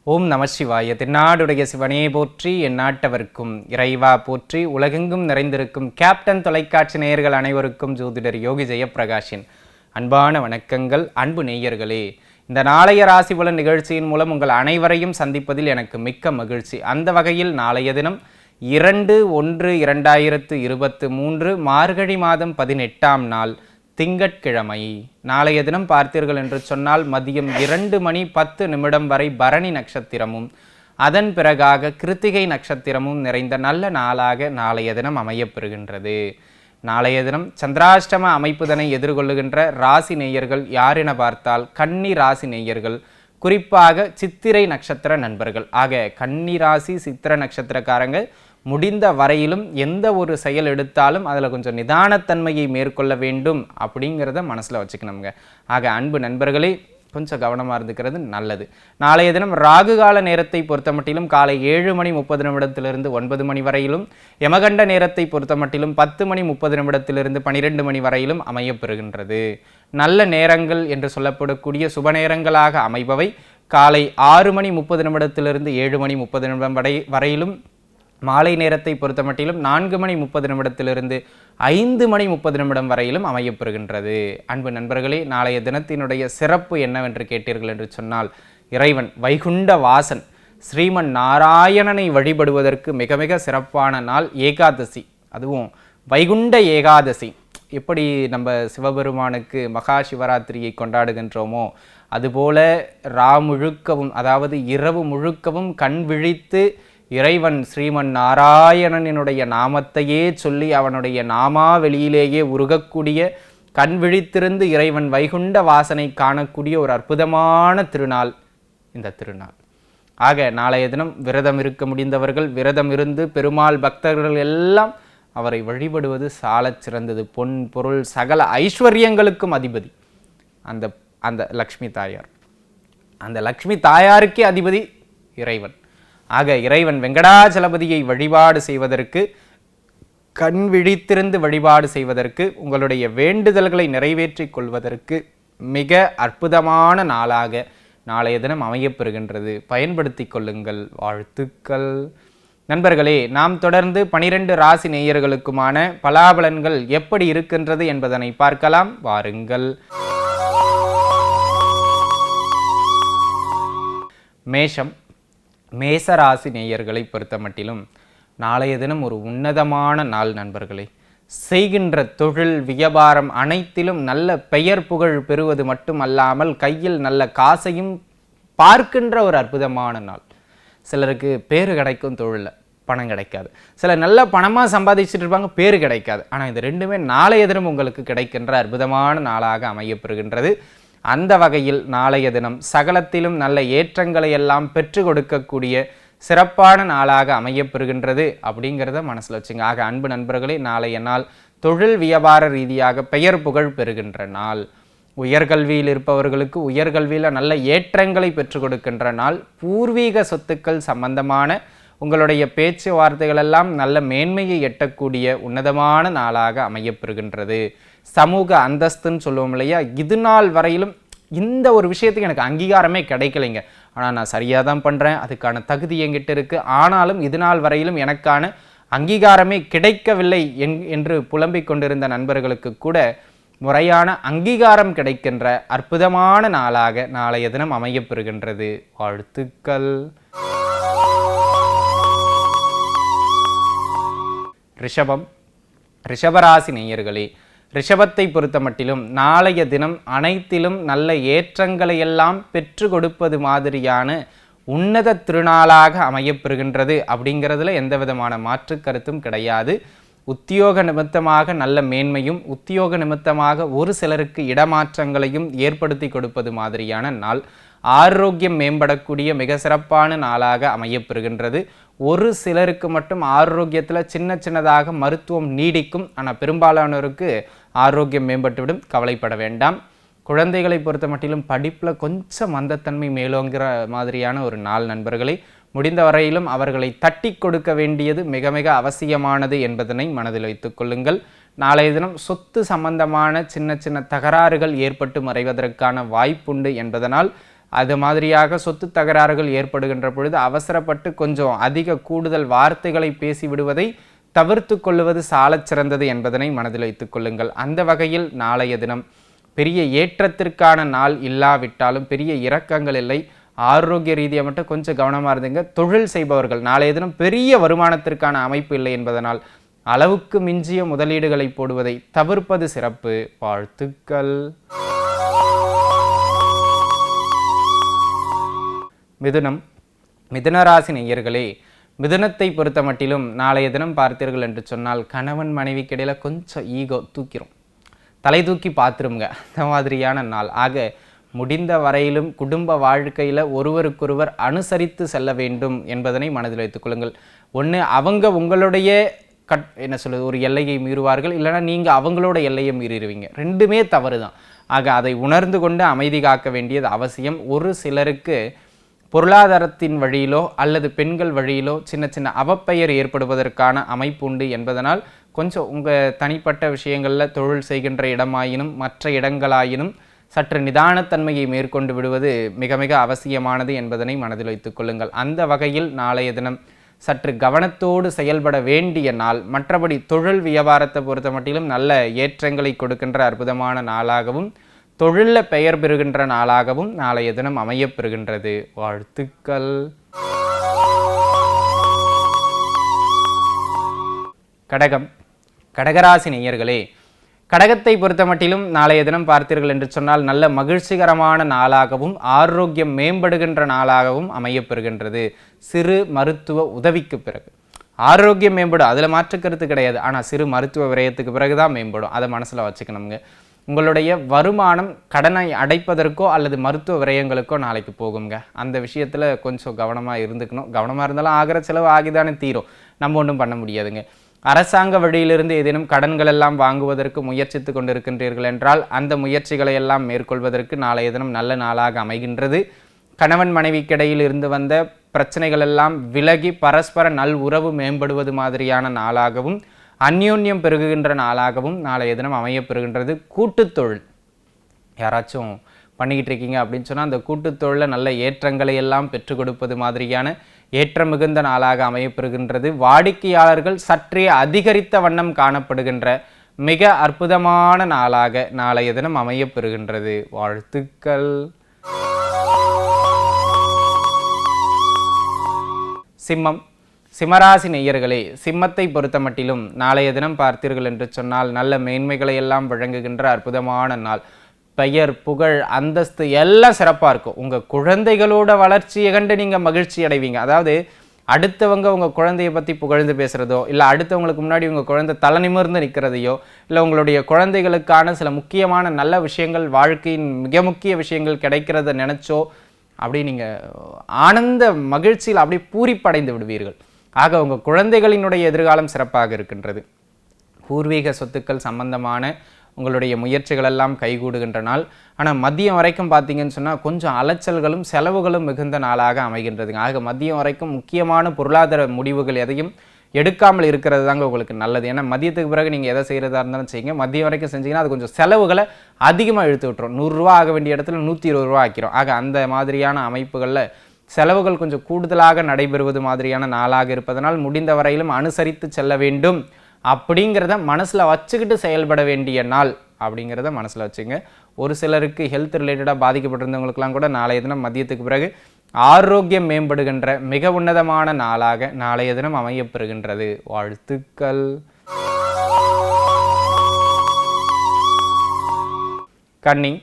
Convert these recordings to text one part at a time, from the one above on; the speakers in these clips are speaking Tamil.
ஓம் நம சிவாய. தென்னாடுடைய சிவனே போற்றி, எந்நாட்டவர்க்கும் இறைவா போற்றி. உலகெங்கும் நிறைந்திருக்கும் கேப்டன் தொலைக்காட்சி நேயர்கள் அனைவருக்கும் ஜோதிடர் யோகி ஜெயப்பிரகாஷின் அன்பான வணக்கங்கள். அன்பு நேயர்களே, இந்த நாளைய ராசி பலன் நிகழ்ச்சியின் மூலம் உங்கள் அனைவரையும் சந்திப்பதில் எனக்கு மிக்க மகிழ்ச்சி. அந்த வகையில் நாளைய தினம் 2/1/2023 மார்கழி மாதம் 18ஆம் நாள் திங்கட்கிழமை. நாளைய தினம் பார்த்தீர்கள் என்று சொன்னால் மதியம் 2:10 வரை பரணி நட்சத்திரமும் அதன் பிறகாக கிருத்திகை நட்சத்திரமும் நிறைந்த நல்ல நாளாக நாளைய தினம் அமையப்பெறுகின்றது. நாளைய தினம் சந்திராஷ்டம அமைப்புதனை எதிர்கொள்ளுகின்ற ராசி நேயர்கள் யார் என பார்த்தால் கன்னி ராசி நேயர்கள், குறிப்பாக சித்திரை நட்சத்திர நண்பர்கள். ஆக கன்னி ராசி சித்திர நட்சத்திரக்காரங்க முடிந்த வரையிலும் எந்த ஒரு செயல் எடுத்தாலும் அதில் கொஞ்சம் நிதானத்தன்மையை மேற்கொள்ள வேண்டும் அப்படிங்கிறத மனசில் வச்சுக்கணுங்க. ஆக அன்பு நண்பர்களே, கொஞ்சம் கவனமாக இருந்துக்கிறது நல்லது. நாளைய தினம் ராகு கால நேரத்தை பொறுத்த மட்டிலும் காலை 7:30 9 மணி வரையிலும், யமகண்ட நேரத்தை பொறுத்த மட்டிலும் 10:30 12 மணி வரையிலும் அமையப்பெறுகின்றது. நல்ல நேரங்கள் என்று சொல்லப்படக்கூடிய சுப நேரங்களாக அமைபவை காலை 6:30 7:30 வரையிலும், மாலை நேரத்தை பொறுத்த மட்டிலும் 4:30 5:30 வரையிலும் அமையப்பெறுகின்றது. அன்பு நண்பர்களே, நாளைய தினத்தினுடைய சிறப்பு என்னவென்று கேட்டீர்கள் என்று சொன்னால், இறைவன் வைகுண்ட வாசன் ஸ்ரீமன் நாராயணனை வழிபடுவதற்கு மிக மிக சிறப்பான நாள் ஏகாதசி. அதுவும் வைகுண்ட ஏகாதசி. எப்படி நம்ம சிவபெருமானுக்கு மகா சிவராத்திரியை கொண்டாடுகின்றோமோ அதுபோல முழுக்கவும், அதாவது இரவு முழுக்கவும் கண் விழித்து இறைவன் ஸ்ரீமன் நாராயணனுடைய நாமத்தையே சொல்லி அவனுடைய நாமாவெளியிலேயே உருகக்கூடிய, கண் விழித்திருந்து இறைவன் வைகுண்ட வாசனை காணக்கூடிய ஒரு அற்புதமான திருநாள் இந்த திருநாள். ஆக நாளைய தினம் விரதம் இருக்க முடிந்தவர்கள் விரதம் இருந்து, பெருமாள் பக்தர்கள் எல்லாம் அவரை வழிபடுவது சாலச் சிறந்தது. பொன் பொருள் சகல ஐஸ்வர்யங்களுக்கும் அதிபதி அந்த லக்ஷ்மி தாயார். அந்த லக்ஷ்மி தாயாருக்கே அதிபதி இறைவன். ஆக இறைவன் வெங்கடாச்சலபதியை வழிபாடு செய்வதற்கு, கண் விழித்திருந்து வழிபாடு செய்வதற்கு, உங்களுடைய வேண்டுதல்களை நிறைவேற்றிக் கொள்வதற்கு மிக அற்புதமான நாளாக நாளைய தினம் அமையப்பெறுகின்றது. பயன்படுத்தி கொள்ளுங்கள். வாழ்த்துக்கள். நண்பர்களே, நாம் தொடர்ந்து 12 ராசி நேயர்களுக்குமான பலாபலன்கள் எப்படி இருக்கின்றது என்பதனை பார்க்கலாம். வாருங்கள். மேஷம். மேசராசி நேயர்களை பொறுத்த மட்டிலும் நாளைய தினம் ஒரு உன்னதமான நாள் நண்பர்களே. செய்கின்ற தொழில் வியாபாரம் அனைத்திலும் நல்ல பெயர் புகழ் பெறுவது மட்டுமல்லாமல் கையில் நல்ல காசையும் பார்க்கின்ற ஒரு அற்புதமான நாள். சிலருக்கு பேரு கிடைக்கும், தொழிலில் பணம் கிடைக்காது. சிலர் நல்ல பணமாக சம்பாதிச்சுட்டு இருப்பாங்க, பேரு கிடைக்காது. ஆனால் இது ரெண்டுமே நாளைய தினம் உங்களுக்கு கிடைக்கின்ற அற்புதமான நாளாக அமையப்பெறுகின்றது. அந்த வகையில் நாளைய தினம் சகலத்திலும் நல்ல ஏற்றங்களை எல்லாம் பெற்று கொடுக்கக்கூடிய சிறப்பான நாளாக அமையப்பெறுகின்றது அப்படிங்கிறத மனசில் வச்சுங்க. ஆக அன்பு நண்பர்களே, நாளைய நாள் தொழில் வியாபார ரீதியாக பெயர் புகழ் பெறுகின்ற நாள். உயர்கல்வியில் இருப்பவர்களுக்கு உயர்கல்வியில் நல்ல ஏற்றங்களை பெற்று கொடுக்கின்ற நாள். பூர்வீக சொத்துக்கள் சம்பந்தமான உங்களுடைய பேச்சுவார்த்தைகள் எல்லாம் நல்ல மேன்மையை எட்டக்கூடிய உன்னதமான நாளாக அமையப்பெறுகின்றது. சமூக அந்தஸ்துன்னு சொல்லுவோம் இல்லையா, இது நாள் வரையிலும் இந்த ஒரு விஷயத்துக்கு எனக்கு அங்கீகாரமே கிடைக்கலைங்க, ஆனால் நான் சரியாக தான் பண்ணுறேன், அதுக்கான தகுதி என்கிட்ட இருக்குது, ஆனாலும் இது நாள் வரையிலும் எனக்கான அங்கீகாரமே கிடைக்கவில்லை என்று புலம்பிக் கொண்டிருந்த நண்பர்களுக்கு கூட முறையான அங்கீகாரம் கிடைக்கின்ற அற்புதமான நாளாக நாளைய தினம் அமையப்பெறுகின்றது. வாழ்த்துக்கள். ரிஷபம். ரிஷபராசி நேயர்களே, ரிஷபத்தை பொறுத்த மட்டிலும் நாளைய தினம் அனைத்திலும் நல்ல ஏற்றங்களை எல்லாம் பெற்று கொடுப்பது மாதிரியான உன்னத திருநாளாக அமையப்பெறுகின்றது. அப்படிங்கிறதுல எந்த விதமான மாற்று கருத்தும் கிடையாது. உத்தியோக நிமித்தமாக நல்ல மேன்மையும், உத்தியோக நிமித்தமாக ஒரு சிலருக்கு இடமாற்றங்களையும் ஏற்படுத்தி கொடுப்பது மாதிரியான நாள். ஆரோக்கியம் மேம்படக்கூடிய மிக சிறப்பான நாளாக அமையப்பெறுகின்றது. ஒரு சிலருக்கு மட்டும் ஆரோக்கியத்தில் சின்ன சின்னதாக மருத்துவம் நீடிக்கும், ஆனால் பெரும்பாலானோருக்கு ஆரோக்கியம் மேம்பட்டுவிடும். கவலைப்பட வேண்டாம். குழந்தைகளை பொறுத்த மட்டிலும் படிப்பில் கொஞ்சம் மந்தத்தன்மை மேலோங்கிற மாதிரியான ஒரு நாள் நண்பர்களை. முடிந்த வரையிலும் அவர்களை தட்டி கொடுக்க வேண்டியது மிக மிக அவசியமானது என்பதனை மனதில் வைத்துக் கொள்ளுங்கள். நாளைய தினம் சொத்து சம்பந்தமான சின்ன சின்ன தகராறுகள் ஏற்பட்டு மறைவதற்கான வாய்ப்புண்டு என்பதனால் அது மாதிரியாக சொத்து தகராறுகள் ஏற்படுகின்ற பொழுது அவசரப்பட்டு கொஞ்சம் அதிக கூடுதல் வார்த்தைகளை பேசி விடுவதை தவிர்த்து கொள்வது சாலச் சிறந்தது என்பதனை மனதில் வைத்துக் கொள்ளுங்கள். அந்த வகையில் நாளைய தினம் பெரிய ஏற்றத்திற்கான நாள் இல்லாவிட்டாலும் பெரிய இரக்கங்கள் இல்லை. ஆரோக்கிய ரீதியாக மட்டும் கொஞ்சம் கவனமாக இருந்துங்க. தொழில் செய்பவர்கள் நாளைய தினம் பெரிய வருமானத்திற்கான அமைப்பு இல்லை என்பதனால் அளவுக்கு மிஞ்சிய முதலீடுகளை போடுவதை தவிர்ப்பது சிறப்பு. வாழ்த்துக்கள். மிதுனம். மிதுனராசி நேயர்களே, மிதுனத்தை பொறுத்த மட்டிலும் நாளைய தினம் பார்த்தீர்கள் என்று சொன்னால் கணவன் மனைவிக்கு இடையில கொஞ்சம் ஈகோ தூக்கிரும், தலை தூக்கி பார்த்துருங்க. அந்த மாதிரியான நாள். ஆக முடிந்த வரையிலும் குடும்ப வாழ்க்கையில் ஒருவருக்கொருவர் அனுசரித்து செல்ல வேண்டும் என்பதனை மனதில் வைத்துக் கொள்ளுங்கள். ஒன்று அவங்க உங்களுடைய என்ன சொல்லுது ஒரு எல்லையை மீறுவார்கள், இல்லைனா நீங்கள் அவங்களோட எல்லையை மீறிடுவீங்க. ரெண்டுமே தவறு தான். ஆக அதை உணர்ந்து கொண்டு அமைதி காக்க வேண்டியது அவசியம். ஒரு சிலருக்கு பொருளாதாரத்தின் வழியிலோ அல்லது பெண்கள் வழியிலோ சின்ன சின்ன அவப்பெயர் ஏற்படுவதற்கான அமைப்பு உண்டு என்பதனால் கொஞ்சம் உங்கள் தனிப்பட்ட விஷயங்களில் தொழில் செய்கின்ற இடமாயினும் மற்ற இடங்களாயினும் சற்று நிதானத்தன்மையை மேற்கொண்டு விடுவது மிக மிக அவசியமானது என்பதனை மனதில் வைத்துக் கொள்ளுங்கள். அந்த வகையில் நாளைய தினம் சற்று கவனத்தோடு செயல்பட வேண்டிய நாள். மற்றபடி தொழில் வியாபாரத்தை பொறுத்த மட்டிலும் நல்ல ஏற்றங்களை கொடுக்கின்ற அற்புதமான நாளாகவும் தொழிலில் பெயர் பெறுகின்ற நாளாகவும் நாளைய தினம் அமையப்பெறுகின்றது. வாழ்த்துக்கள். கடகம். கடகராசி நேயர்களே, கடகத்தை பொறுத்த மட்டிலும் நாளைய தினம் பார்த்தீர்கள் என்று சொன்னால் நல்ல மகிழ்ச்சிகரமான நாளாகவும் ஆரோக்கியம் மேம்படுகின்ற நாளாகவும் அமையப்பெறுகின்றது. சிறு மருத்துவ உதவிக்கு பிறகு ஆரோக்கியம் மேம்படும், அதில் மாற்றுக்கருத்து கிடையாது. ஆனால் சிறு மருத்துவ விரயத்துக்கு பிறகு தான் மேம்படும். அதை மனசில் வச்சுக்கணுங்க. உங்களுடைய வருமானம் கடனை அடைப்பதற்கோ அல்லது மருத்துவ விரயங்களுக்கோ நாளைக்கு போகுங்க. அந்த விஷயத்தில் கொஞ்சம் கவனமாக இருந்துக்கணும். கவனமாக இருந்தாலும் ஆகிற செலவு ஆகிதானே தீரும், நம்ம ஒன்றும் பண்ண முடியாதுங்க. அரசாங்க வழியிலிருந்து ஏதேனும் கடன்கள் எல்லாம் வாங்குவதற்கு முயற்சித்து கொண்டிருக்கின்றீர்கள் என்றால் அந்த முயற்சிகளை எல்லாம் மேற்கொள்வதற்கு நாளைய தினம் நல்ல நாளாக அமைகின்றது. கணவன் மனைவிக்கிடையில் இருந்து வந்த பிரச்சனைகள் எல்லாம் விலகி பரஸ்பர நல் உறவு மேம்படுவது மாதிரியான நாளாகவும் அந்யோன்யம் பெருகுகின்ற நாளாகவும் நாளைய தினம் அமையப்பெறுகின்றது. கூட்டுத்தொழில் யாராச்சும் பண்ணிக்கிட்டு இருக்கீங்க அப்படின்னு சொன்னால் அந்த கூட்டுத்தொழிலில் நல்ல ஏற்றங்களை எல்லாம் பெற்றுக் கொடுப்பது மாதிரியான ஏற்ற மிகுந்த நாளாக அமையப்பெறுகின்றது. வாடிக்கையாளர்கள் சற்றே அதிகரித்த வண்ணம் காணப்படுகின்ற மிக அற்புதமான நாளாக நாளைய தினம் அமையப்பெறுகின்றது. வாழ்த்துக்கள். சிம்மம். சிம்மராசி நேயர்களே, சிம்மத்தை பொறுத்த மட்டிலும் நாளைய தினம் பார்த்தீர்கள் என்று சொன்னால் நல்ல மேன்மைகளை எல்லாம் வழங்குகின்ற அற்புதமான நாள். பெயர் புகழ் அந்தஸ்து எல்லாம் சிறப்பாக இருக்கும். உங்கள் குழந்தைகளோட வளர்ச்சியை கண்டு நீங்கள் மகிழ்ச்சி அடைவீங்க. அதாவது அடுத்தவங்க உங்கள் குழந்தையை பற்றி புகழ்ந்து பேசுகிறதோ இல்லை அடுத்தவங்களுக்கு முன்னாடி உங்கள் குழந்தை தலை நிமிர்ந்து நிற்கிறதையோ இல்லை உங்களுடைய குழந்தைகளுக்கான சில முக்கியமான நல்ல விஷயங்கள் வாழ்க்கையின் மிக முக்கிய விஷயங்கள் கிடைக்கிறத நினச்சோ அப்படி நீங்கள் ஆனந்த மகிழ்ச்சியில் அப்படியே பூரிப்படைந்து விடுவீர்கள். ஆக உங்கள் குழந்தைகளினுடைய எதிர்காலம் சிறப்பாக இருக்கின்றது. பூர்வீக சொத்துக்கள் சம்பந்தமான உங்களுடைய முயற்சிகளெல்லாம் கைகூடுகின்ற நாள். ஆனால் மதியம் வரைக்கும் பார்த்தீங்கன்னு சொன்னால் கொஞ்சம் அலைச்சல்களும் செலவுகளும் மிகுந்த நாளாக அமைகின்றதுங்க. ஆக மதியம் வரைக்கும் முக்கியமான பொருளாதார முடிவுகள் எதையும் எடுக்காமல் இருக்கிறது தாங்க உங்களுக்கு நல்லது. ஏன்னா மதியத்துக்கு பிறகு நீங்கள் எதை செய்கிறதா இருந்தாலும் செய்யுங்க. மதியம் வரைக்கும் செஞ்சீங்கன்னா அது கொஞ்சம் செலவுகளை அதிகமாக இழுத்து விட்டுரும். 100 ரூபா ஆக வேண்டிய இடத்துல 120 ரூபா ஆக்கிரும். ஆக அந்த மாதிரியான அமைப்புகளில் செலவுகள் கொஞ்சம் கூடுதலாக நடைபெறுவது மாதிரியான நாளாக இருப்பதனால் முடிந்த வரையிலும் அனுசரித்து செல்ல வேண்டும் அப்படிங்கிறத மனசில் வச்சுக்கிட்டு செயல்பட வேண்டிய நாள் அப்படிங்கிறத மனசில் வச்சுங்க. ஒரு சிலருக்கு ஹெல்த் ரிலேட்டடாக பாதிக்கப்பட்டிருந்தவங்களுக்கெல்லாம் கூட நாளைய தினம் மதியத்துக்கு பிறகு ஆரோக்கியம் மேம்படுகின்ற மிக உன்னதமான நாளாக நாளைய தினம் அமையப்பெறுகின்றது. வாழ்த்துக்கள். கன்னி.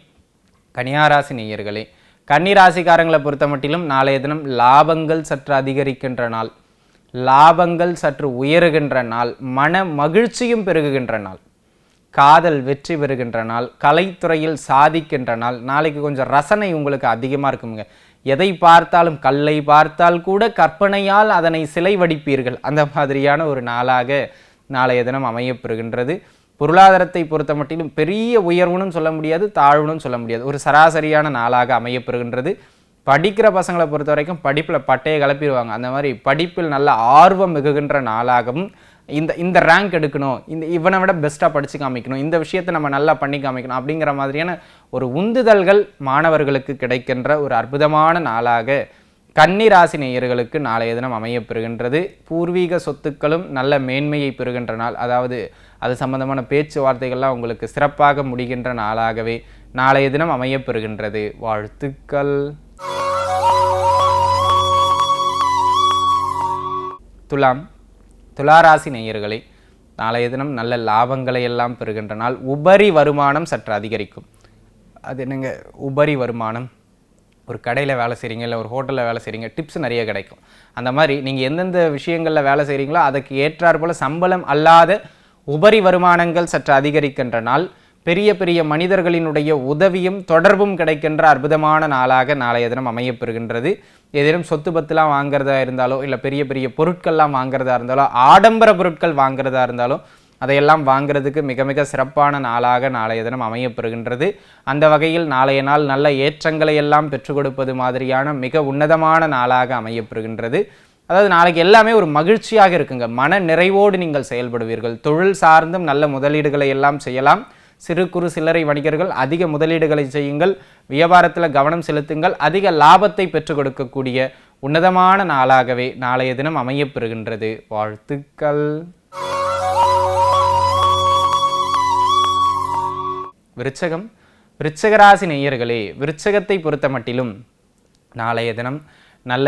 கன்னியாராசி நேயர்களே, கன்னிராசிக்காரங்களை பொறுத்த மட்டிலும் நாளைய தினம் லாபங்கள் சற்று அதிகரிக்கின்ற நாள், லாபங்கள் சற்று உயருகின்ற நாள், மன மகிழ்ச்சியும் பெருகுகின்ற நாள், காதல் வெற்றி பெறுகின்ற நாள், கலைத்துறையில் சாதிக்கின்ற நாள். நாளைக்கு கொஞ்சம் ரசனை உங்களுக்கு அதிகமாக இருக்குங்க. எதை பார்த்தாலும் கல்லை பார்த்தால் கூட கற்பனையால் அதனை சிலை வடிப்பீர்கள். அந்த மாதிரியான ஒரு நாளாக நாளைய தினம் அமையப்பெறுகின்றது. பொருளாதாரத்தை பொறுத்த மட்டிலும் பெரிய உயர்வுன்னு சொல்ல முடியாது, தாழ்வுன்னு சொல்ல முடியாது. ஒரு சராசரியான நாளாக அமையப்பெறுகின்றது. படிக்கிற பசங்களை பொறுத்த வரைக்கும் படிப்பில் பட்டையை கிளப்பிடுவாங்க. அந்த மாதிரி படிப்பில் நல்ல ஆர்வம் மிகுகின்ற நாளாகவும் இந்த ரேங்க் எடுக்கணும், இவனை விட பெஸ்ட்டாக படித்து காமிக்கணும், இந்த விஷயத்தை நம்ம நல்லா பண்ணி காமிக்கணும் அப்படிங்கிற மாதிரியான ஒரு உந்துதல்கள் மாணவர்களுக்கு கிடைக்கின்ற ஒரு அற்புதமான நாளாக கன்னி ராசி நேயர்களுக்கு நாளைய தினம் அமையப்பெறுகின்றது. பூர்வீக சொத்துக்களும் நல்ல மேன்மையை பெறுகின்ற நாள், அதாவது அது சம்பந்தமான பேச்சுவார்த்தைகள்லாம் உங்களுக்கு சிறப்பாக முடிகின்ற நாளாகவே நாளைய தினம் அமையப்பெறுகின்றது. வாழ்த்துக்கள். துலாராசி நேயர்களே, நாளைய தினம் நல்ல லாபங்களை எல்லாம் பெறுகின்ற நாள். உபரி வருமானம் சற்று அதிகரிக்கும். அது என்னங்க உபரி வருமானம்? ஒரு கடையில் வேலை செய்கிறீங்க, இல்லை ஒரு ஹோட்டலில் வேலை செய்கிறீங்க, டிப்ஸ் நிறைய கிடைக்கும். அந்த மாதிரி நீங்கள் எந்தெந்த விஷயங்களில் வேலை செய்கிறீங்களோ அதுக்கு ஏற்றாற் போல் சம்பளம் அல்லாத உபரி வருமானங்கள் சற்று அதிகரிக்கின்ற நாள். பெரிய பெரிய மனிதர்களினுடைய உதவியும் தொடர்பும் கிடைக்கின்ற அற்புதமான நாளாக நாளைய தினம் அமையப்பெறுகின்றது. ஏதேனும் சொத்து பத்துலாம் வாங்குறதா இருந்தாலோ, இல்லை பெரிய பெரிய பொருட்கள்லாம் வாங்குறதா இருந்தாலோ, ஆடம்பர பொருட்கள் வாங்குறதா இருந்தாலோ அதையெல்லாம் வாங்குறதுக்கு மிக மிக சிறப்பான நாளாக நாளைய தினம் அமையப்பெறுகின்றது. அந்த வகையில் நாளைய நாள் நல்ல ஏற்றங்களை எல்லாம் பெற்றுக் கொடுப்பது மாதிரியான மிக உன்னதமான நாளாக அமையப்பெறுகின்றது. அதாவது நாளைக்கு எல்லாமே ஒரு மகிழ்ச்சியாக இருக்குங்க. மன நிறைவோடு நீங்கள் செயல்படுவீர்கள். தொழில் சார்ந்தும் நல்ல முதலீடுகளை எல்லாம் செய்யலாம். சிறு குறு சில்லறை வணிகர்கள் அதிக முதலீடுகளை செய்யுங்கள். வியாபாரத்தில் கவனம் செலுத்துங்கள். அதிக லாபத்தை பெற்றுக் கொடுக்கக்கூடிய உன்னதமான நாளாகவே நாளைய தினம் அமையப்பெறுகின்றது. வாழ்த்துக்கள். விருச்சகராசி நேயர்களே, விருச்சகத்தை பொறுத்த மட்டிலும் நாளைய தினம் நல்ல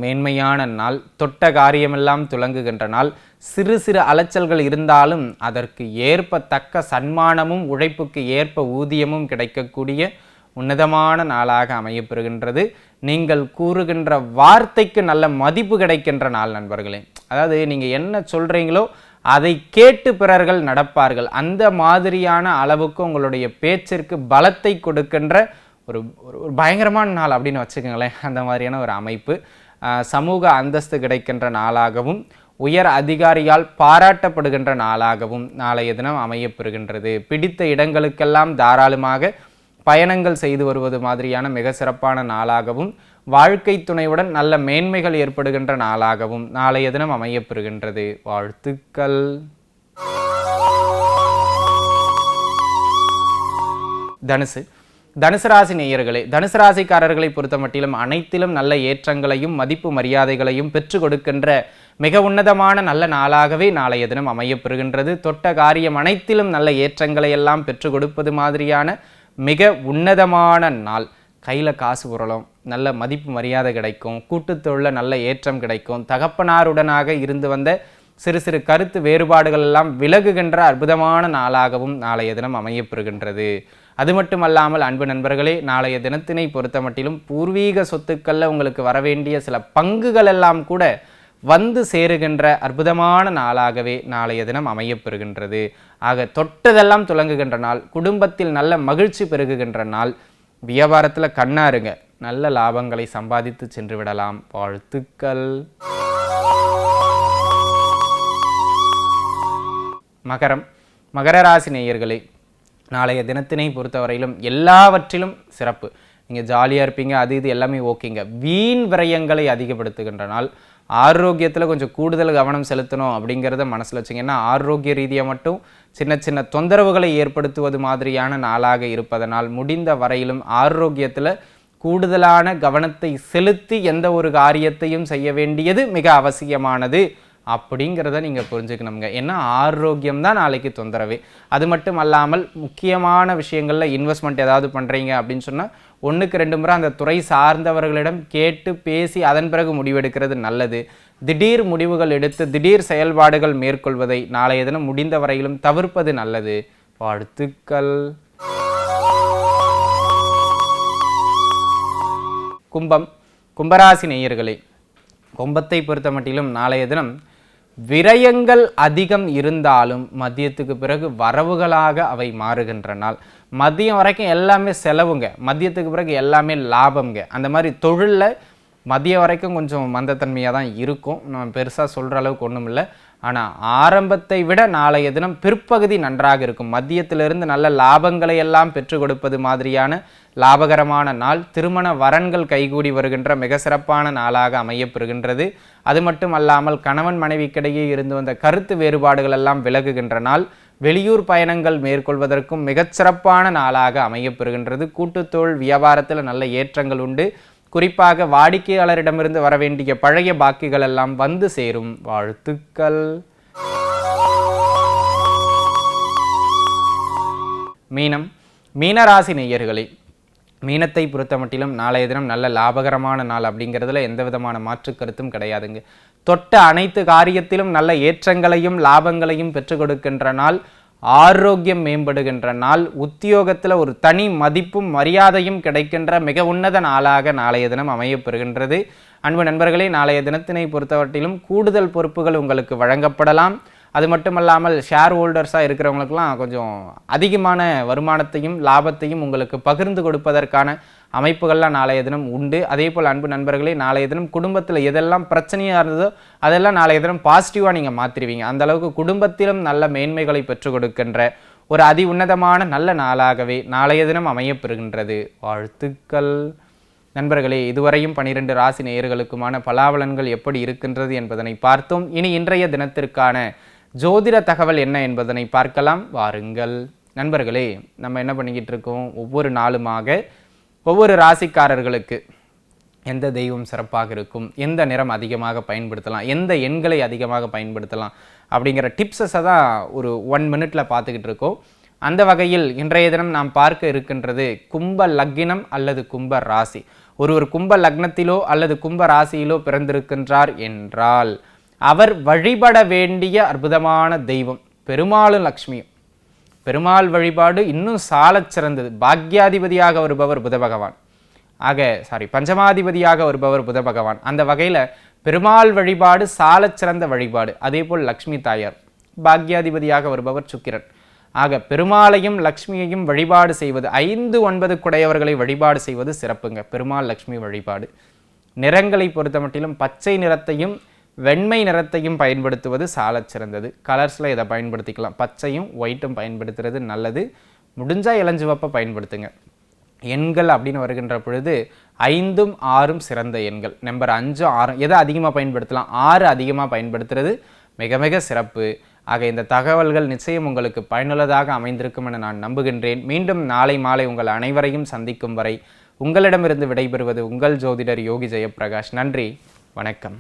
மேன்மையான நாள். தொட்ட காரியமெல்லாம் துலங்குகின்ற நாள். சிறு சிறு அலைச்சல்கள் இருந்தாலும் அதற்கு ஏற்ப தக்க சன்மானமும் உழைப்புக்கு ஏற்ப ஊதியமும் கிடைக்கக்கூடிய உன்னதமான நாளாக அமையப்பெறுகின்றது. நீங்கள் கூறுகின்ற வார்த்தைக்கு நல்ல மதிப்பு கிடைக்கின்ற நாள் நண்பர்களே. அதாவது நீங்கள் என்ன சொல்கிறீங்களோ அதை கேட்டு பிறர்கள் நடப்பார்கள். அந்த மாதிரியான அளவுக்கு உங்களுடைய பேச்சிற்கு பலத்தை கொடுக்கின்ற ஒரு ஒரு பயங்கரமான நாள் அப்படின்னு வச்சுக்கோங்களேன். அந்த மாதிரியான ஒரு அமைப்பு. சமூக அந்தஸ்து கிடைக்கின்ற நாளாகவும் உயர் அதிகாரியால் பாராட்டப்படுகின்ற நாளாகவும் நாளைய தினம் அமையப்பெறுகின்றது. பிடித்த இடங்களுக்கெல்லாம் தாராளமாக பயணங்கள் செய்து வருவது மாதிரியான மிக சிறப்பான நாளாகவும் வாழ்க்கை துணையுடன் நல்ல மேன்மைகள் ஏற்படுகின்ற நாளாகவும் நாளைய தினம் அமையப்பெறுகின்றது. வாழ்த்துக்கள். தனுசு ராசி நேயர்களே, தனுசு ராசிக்காரர்களை பொறுத்த மட்டிலும் அனைத்திலும் நல்ல ஏற்றங்களையும் மதிப்பு மரியாதைகளையும் பெற்றுக் கொடுக்கின்ற மிக உன்னதமான நல்ல நாளாகவே நாளைய தினம் அமையப்பெறுகின்றது. தொட்ட காரியம் அனைத்திலும் நல்ல ஏற்றங்களை எல்லாம் பெற்றுக் கொடுப்பது மாதிரியான மிக உன்னதமான நாள். கையில் காசு புரளும், நல்ல மதிப்பு மரியாதை கிடைக்கும், கூட்டுத்தொழில் நல்ல ஏற்றம் கிடைக்கும், தகப்பனாருடனாக இருந்து வந்த சிறு சிறு கருத்து வேறுபாடுகள் எல்லாம் விலகுகின்ற அற்புதமான நாளாகவும் நாளைய தினம் அமையப்பெறுகின்றது. அது மட்டுமல்லாமல் அன்பு நண்பர்களே, நாளைய தினத்தினை பொறுத்த மட்டிலும் பூர்வீக சொத்துக்களில் உங்களுக்கு வரவேண்டிய சில பங்குகள் எல்லாம் கூட வந்து சேருகின்ற அற்புதமான நாளாகவே நாளைய தினம் அமையப்பெறுகின்றது. ஆக தொட்டதெல்லாம் துலங்குகின்ற நாள். குடும்பத்தில் நல்ல மகிழ்ச்சி பெருகுகின்ற நாள். வியாபாரத்தில் கண்ணாருங்க, நல்ல லாபங்களை சம்பாதித்து சென்று விடலாம். வாழ்த்துக்கள். மகர ராசி நேயர்களே, நாளைய தினத்தினை பொறுத்தவரையிலும் எல்லாவற்றிலும் சிறப்பு. நீங்கள் ஜாலியாக இருப்பீங்க, அது இது எல்லாமே ஓகேங்க. வீண் விரயங்களை அதிகப்படுத்துகின்ற நாள். ஆரோக்கியத்தில் கொஞ்சம் கூடுதல் கவனம் செலுத்தணும் அப்படிங்கிறத மனசில் வச்சுங்கன்னா, ஆரோக்கிய ரீதியாக மட்டும் சின்ன சின்ன தொந்தரவுகளை ஏற்படுத்துவது மாதிரியான நாளாக இருப்பதனால் முடிந்த வரையிலும் ஆரோக்கியத்தில் கூடுதலான கவனத்தை செலுத்தி எந்த ஒரு காரியத்தையும் செய்ய வேண்டியது மிக அவசியமானது அப்படிங்கிறத நீங்கள் புரிஞ்சுக்கணுங்க. ஏன்னா ஆரோக்கியம் தான் நாளைக்கு தொந்தரவே. அது மட்டும் அல்லாமல் முக்கியமான விஷயங்களில் இன்வெஸ்ட்மெண்ட் ஏதாவது பண்ணுறீங்க அப்படின்னு சொன்னால் 1க்கு 2 முறை அந்த துறை சார்ந்தவர்களிடம் கேட்டு பேசி அதன் பிறகு முடிவெடுக்கிறது நல்லது. திடீர் முடிவுகள் எடுத்து திடீர் செயல்பாடுகள் மேற்கொள்வதை நாளைய தினம் முடிந்த வரையிலும் தவிர்ப்பது நல்லது. வாழ்த்துக்கள். கும்பராசி நேயர்களே, கும்பத்தை பொறுத்த மட்டிலும் நாளைய தினம் விரயங்கள் அதிகம் இருந்தாலும் மதியத்துக்கு பிறகு வரவுகளாக அவை மாறுகின்ற நாள். மதியம் வரைக்கும் எல்லாமே செலவுங்க, மதியத்துக்கு பிறகு எல்லாமே லாபம்ங்க. அந்த மாதிரி தொழிலில் மதியம் வரைக்கும் கொஞ்சம் மந்தத்தன்மையாக தான் இருக்கும். நம்ம பெருசாக சொல்கிற அளவுக்கு ஒன்றும் இல்லை. ஆனால் ஆரம்பத்தை விட நாளைய தினம் பிற்பகுதி நன்றாக இருக்கும். மதியத்திலிருந்து நல்ல லாபங்களை எல்லாம் பெற்று கொடுப்பது மாதிரியான லாபகரமான நாள். திருமண வரன்கள் கைகூடி வருகின்ற மிக சிறப்பான நாளாக அமையப்பெறுகின்றது. அது மட்டும் அல்லாமல் கணவன் மனைவிக்கிடையே இருந்து வந்த கருத்து வேறுபாடுகள் எல்லாம் விலகுகின்ற நாள். வெளியூர் பயணங்கள் மேற்கொள்வதற்கும் மிகச்சிறப்பான நாளாக அமையப்பெறுகின்றது. கூட்டுத்தொழில் வியாபாரத்தில் நல்ல ஏற்றங்கள் உண்டு. குறிப்பாக வாடிக்கையாளரிடமிருந்து வர வேண்டிய பழைய பாக்கிகள் எல்லாம் வந்து சேரும். வாழ்த்துக்கள். மீனம். மீனராசி நேயர்களே, மீனத்தை பொறுத்த மட்டிலும் நாளைய தினம் நல்ல லாபகரமான நாள் அப்படிங்கிறதுல எந்த விதமான மாற்று கருத்தும் கிடையாதுங்க. தொட்ட அனைத்து காரியத்திலும் நல்ல ஏற்றங்களையும் லாபங்களையும் பெற்றுக் கொடுக்கின்ற நாள். ஆரோக்கியம் மேம்படுகின்ற நாள். உத்தியோகத்தில் ஒரு தனி மதிப்பும் மரியாதையும் கிடைக்கின்ற மிக உன்னத நாளாக நாளைய தினம் அமையப்பெறுகின்றது. அன்பு நண்பர்களே, நாளைய தினத்தினை பொறுத்தவற்றிலும் கூடுதல் பொறுப்புகள் உங்களுக்கு வழங்கப்படலாம். அது மட்டுமல்லாமல் ஷேர் ஹோல்டர்ஸாக இருக்கிறவங்களுக்கெல்லாம் கொஞ்சம் அதிகமான வருமானத்தையும் லாபத்தையும் உங்களுக்கு பகிர்ந்து கொடுப்பதற்கான அமைப்புகள்லாம் நாளைய தினம் உண்டு. அதே போல் அன்பு நண்பர்களே, நாளைய தினம் குடும்பத்தில் எதெல்லாம் பிரச்சனையாக இருந்ததோ அதெல்லாம் நாளைய தினம் பாசிட்டிவாக நீங்கள் மாற்றிடுவீங்க. அந்த அளவுக்கு குடும்பத்திலும் நல்ல மேன்மைகளை பெற்றுக் கொடுக்கின்ற ஒரு அதி உன்னதமான நல்ல நாளாகவே நாளைய தினம் அமையப்பெறுகின்றது. வாழ்த்துக்கள். நண்பர்களே, இதுவரையும் 12 ராசி நேயர்களுக்குமான பலாபலன்கள் எப்படி இருக்கின்றது என்பதனை பார்த்தோம். இனி இன்றைய தினத்திற்கான ஜோதிட தகவல் என்ன என்பதனை பார்க்கலாம். வாருங்கள். நண்பர்களே, நம்ம என்ன பண்ணிக்கிட்டு இருக்கோம், ஒவ்வொரு நாளுமாக ஒவ்வொரு ராசிக்காரர்களுக்கு எந்த தெய்வம் சிறப்பாக இருக்கும், எந்த நிறம் அதிகமாக பயன்படுத்தலாம், எந்த எண்களை அதிகமாக பயன்படுத்தலாம் அப்படிங்கிற டிப்ஸஸை தான் ஒரு 1 மினிட்ல பார்த்துக்கிட்டு இருக்கோம். அந்த வகையில் இன்றைய தினம் நாம் பார்க்க இருக்கின்றது கும்ப லக்னம் அல்லது கும்ப ராசி. ஒருவர் கும்ப லக்னத்திலோ அல்லது கும்ப ராசியிலோ பிறந்திருக்கின்றார் என்றால் அவர் வழிபட வேண்டிய அற்புதமான தெய்வம் பெருமாளும் லக்ஷ்மியும். பெருமாள் வழிபாடு இன்னும் சாலச் சிறந்தது. பாக்யாதிபதியாக வருபவர் புத பகவான். பஞ்சமாதிபதியாக வருபவர் புத பகவான். அந்த வகையில் பெருமாள் வழிபாடு சாலச் சிறந்த வழிபாடு. அதே போல் லக்ஷ்மி தாயார் பாக்யாதிபதியாக வருபவர் சுக்கிரன். பெருமாளையும் லக்ஷ்மியையும் வழிபாடு செய்வது, 5, 9 குடையவர்களை வழிபாடு செய்வது சிறப்புங்க. பெருமாள் லக்ஷ்மி வழிபாடு. நிறங்களை பொறுத்த மட்டிலும் பச்சை நிறத்தையும் வெண்மை நிறத்தையும் பயன்படுத்துவது சாலச் சிறந்தது. கலர்ஸில் இதை பயன்படுத்திக்கலாம். பச்சையும் ஒயிட்டும் பயன்படுத்துறது நல்லது. முடிஞ்சால் இளஞ்சிவப்பை பயன்படுத்துங்க. எண்கள் அப்படின்னு வருகின்ற பொழுது 5ம் 6ம் சிறந்த எண்கள். நம்பர் 5ம் 6ம் எதை அதிகமாக பயன்படுத்தலாம், 6 அதிகமாக பயன்படுத்துறது மிக மிக சிறப்பு. இந்த தகவல்கள் நிச்சயம் உங்களுக்கு பயனுள்ளதாக அமைந்திருக்கும் என நான் நம்புகின்றேன். மீண்டும் நாளை மாலை உங்கள் அனைவரையும் சந்திக்கும் வரை உங்களிடமிருந்து விடைபெறுவது உங்கள் ஜோதிடர் யோகி ஜெயப்பிரகாஷ். நன்றி, வணக்கம்.